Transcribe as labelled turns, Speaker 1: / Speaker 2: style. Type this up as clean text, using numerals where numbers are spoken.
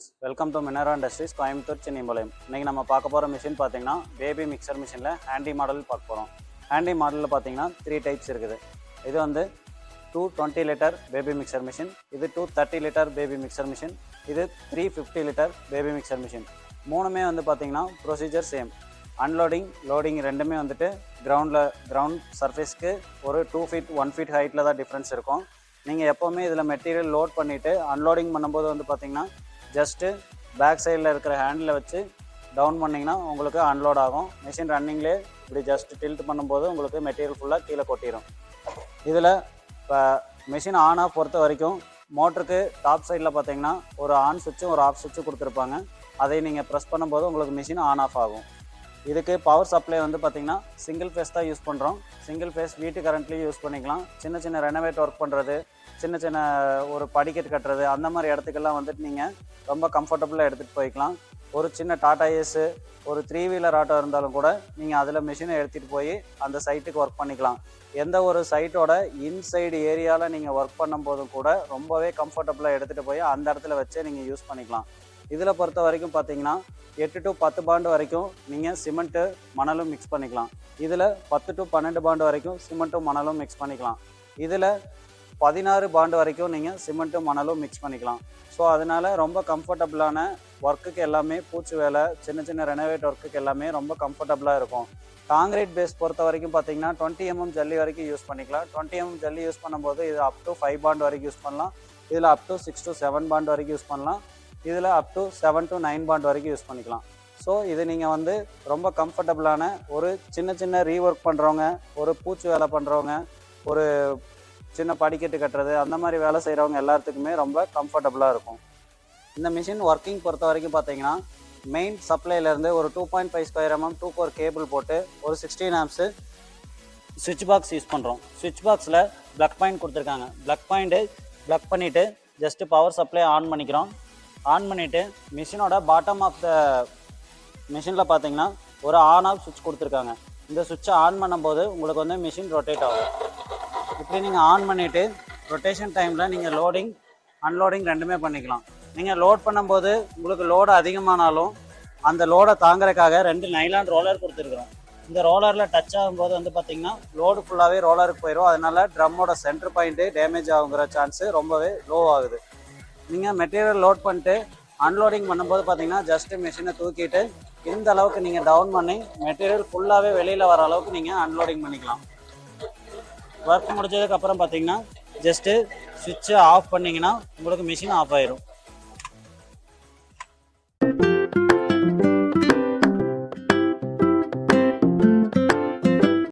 Speaker 1: Friends, welcome to Minara industries Coimbatore Chennipalayam. இன்றைக்கி நம்ம பார்க்க போகிற மிஷின் பார்த்தீங்கன்னா பேபி மிக்சர் மிஷினில் ஹேண்டி மாடல் பார்க்க போகிறோம். ஹேண்டி மாடலில் பார்த்தீங்கன்னா 3 டைப்ஸ் இருக்குது. இது வந்து 220 லிட்டர் பேபி மிக்சர் மிஷின், இது 230 லிட்டர் பேபி மிக்சர் மிஷின், இது 350 லிட்டர் பேபி மிக்சர் மிஷின். மூணுமே வந்து பார்த்தீங்கன்னா ப்ரொசீஜர் சேம். அன்லோடிங் லோடிங் ரெண்டுமே வந்துட்டு கிரவுண்ட் சர்ஃபேஸ்க்கு ஒரு 2 ஃபீட் 1 ஃபீட் ஹைட்டில் தான் டிஃப்ரென்ஸ் இருக்கும். நீங்கள் எப்போவுமே இதில் மெட்டீரியல் லோட் பண்ணிவிட்டு அன்லோடிங் பண்ணும்போது வந்து பார்த்திங்கன்னா ஜஸ்ட்டு பேக் சைடில் இருக்கிற ஹேண்டில் வச்சு டவுன் பண்ணிங்கன்னா உங்களுக்கு அன்லோட் ஆகும். மிஷின் ரன்னிங்லேயே இப்படி ஜஸ்ட் டில்ட் பண்ணும்போது உங்களுக்கு மெட்டீரியல் ஃபுல்லாக கீழே கொட்டிடும். இதில் இப்போ மிஷின் ஆன் ஆஃப் பொறுத்த வரைக்கும் மோட்டருக்கு டாப் சைடில் பார்த்தீங்கன்னா ஒரு ஆன் சுவிட்சும் ஒரு ஆஃப் சுவிட்சும் கொடுத்துருப்பாங்க. அதை நீங்கள் ப்ரெஸ் பண்ணும்போது உங்களுக்கு மிஷின் ஆன் ஆஃப் ஆகும். இதுக்கு பவர் சப்ளை வந்து பார்த்திங்கன்னா சிங்கிள் ஃபேஸ் தான் யூஸ் பண்ணுறோம். சிங்கிள் ஃபேஸ் வீட்டு கரண்ட்லேயும் யூஸ் பண்ணிக்கலாம். சின்ன சின்ன ரெனோவேட் ஒர்க் பண்ணுறது, சின்ன சின்ன ஒரு படிக்கட்டு கட்டுறது, அந்த மாதிரி இடத்துக்கெல்லாம் வந்துட்டு நீங்கள் ரொம்ப கம்ஃபர்டபுளாக எடுத்துகிட்டு போய்க்கலாம். ஒரு சின்ன டாடா ஏஸு, ஒரு 3 வீலர் ஆட்டோ இருந்தாலும் கூட நீங்கள் அதில் மிஷினை எடுத்துகிட்டு போய் அந்த சைட்டுக்கு ஒர்க் பண்ணிக்கலாம். எந்த ஒரு சைட்டோட இன்சைடு ஏரியாவில் நீங்கள் ஒர்க் பண்ணும்போதும் கூட ரொம்பவே கம்ஃபர்டபுளாக எடுத்துகிட்டு போய் அந்த இடத்துல வச்சே நீங்கள் யூஸ் பண்ணிக்கலாம். இதில் பொறுத்த வரைக்கும் பார்த்தீங்கன்னா 8 to 10 பாண்டு வரைக்கும் நீங்கள் சிமெண்ட்டு மணலும் மிக்ஸ் பண்ணிக்கலாம். இதில் 10 to 12 பாண்டு வரைக்கும் சிமெண்ட்டும் மணலும் மிக்ஸ் பண்ணிக்கலாம். இதில் 16 பாண்டு வரைக்கும் நீங்கள் சிமெண்ட்டும் மணலும் மிக்ஸ் பண்ணிக்கலாம். ஸோ அதனால் ரொம்ப கம்ஃபர்டபுளான ஒர்க்குக்கு எல்லாமே, பூச்சி வேலை, சின்ன சின்ன ரெனோவேட் ஒர்க்குக்கு எல்லாமே ரொம்ப கம்ஃபர்டபுளாக இருக்கும். காங்கிரீட் பேஸ் பொறுத்த வரைக்கும் பார்த்தீங்கன்னா 20 mm ஜல்லி வரைக்கும் யூஸ் பண்ணிக்கலாம். 20 mm ஜல்லி யூஸ் பண்ணும்போது இது அப் டு 5 பாண்டு வரைக்கும் யூஸ் பண்ணலாம். இதில் அப் டு 6 to 7 பாண்டு வரைக்கும் யூஸ் பண்ணலாம். இதில் அப் டு 7 to 9 பாண்ட் வரைக்கும் யூஸ் பண்ணிக்கலாம். ஸோ இது நீங்கள் வந்து ரொம்ப கம்ஃபர்டபுளான ஒரு சின்ன சின்ன ரீஒர்க் பண்ணுறவங்க, ஒரு பூச்சி வேலை பண்ணுறவங்க, ஒரு சின்ன படிக்கட்டு கட்டுறது, அந்த மாதிரி வேலை செய்கிறவங்க எல்லாத்துக்குமே ரொம்ப கம்ஃபர்டபுளாக இருக்கும். இந்த மிஷின் ஒர்க்கிங் பொறுத்த வரைக்கும் பார்த்தீங்கன்னா மெயின் சப்ளைலேருந்து ஒரு 2.5 ஸ்கொயர் mm 2 கோர் கேபிள் போட்டு ஒரு 16 amps சுவிட்ச் பாக்ஸ் யூஸ் பண்ணுறோம். சுவிட்ச் பாக்ஸில் ப்ளக் பாயிண்ட் கொடுத்துருக்காங்க. ப்ளக் பாயிண்ட்டு ப்ளக் பண்ணிவிட்டு ஜஸ்ட்டு பவர் சப்ளை ஆன் பண்ணிக்கிறோம். ஆன் பண்ணிவிட்டு மிஷினோட பாட்டம் ஆஃப் த மிஷினில் பார்த்தீங்கன்னா ஒரு ஆன் ஆஃப் சுவிட்ச் கொடுத்துருக்காங்க. இந்த சுவிட்சை ஆன் பண்ணும்போது உங்களுக்கு வந்து மிஷின் ரொட்டேட் ஆகும். இப்படி நீங்கள் ஆன் பண்ணிவிட்டு ரொட்டேஷன் டைமில் நீங்கள் லோடிங் அன்லோடிங் ரெண்டுமே பண்ணிக்கலாம். நீங்கள் லோட் பண்ணும்போது உங்களுக்கு லோடு அதிகமானாலும் அந்த லோடை தாங்கிறதுக்காக 2 நைலான் ரோலர் கொடுத்துருக்குறோம். இந்த ரோலரில் டச் ஆகும்போது வந்து பார்த்திங்கன்னா லோடு ஃபுல்லாகவே ரோலருக்கு போயிடும். அதனால் ட்ரம்மோட சென்டர் பாயிண்ட்டு டேமேஜ் ஆகுங்கிற சான்ஸு ரொம்பவே லோ ஆகுது. நீங்கள் மெட்டீரியல் லோட் பண்ணிட்டு அன்லோடிங் பண்ணும்போது பார்த்தீங்கன்னா ஜஸ்ட்டு மிஷினை தூக்கிட்டு இந்த அளவுக்கு நீங்கள் டவுன் பண்ணி மெட்டீரியல் ஃபுல்லாகவே வெளியில் வர அளவுக்கு நீங்கள் அன்லோடிங் பண்ணிக்கலாம். ஒர்க் முடிஞ்சதுக்கப்புறம் பார்த்தீங்கன்னா ஜஸ்ட்டு சுவிட்சை ஆஃப் பண்ணிங்கன்னா உங்களுக்கு மிஷின் ஆஃப் ஆயிடும்.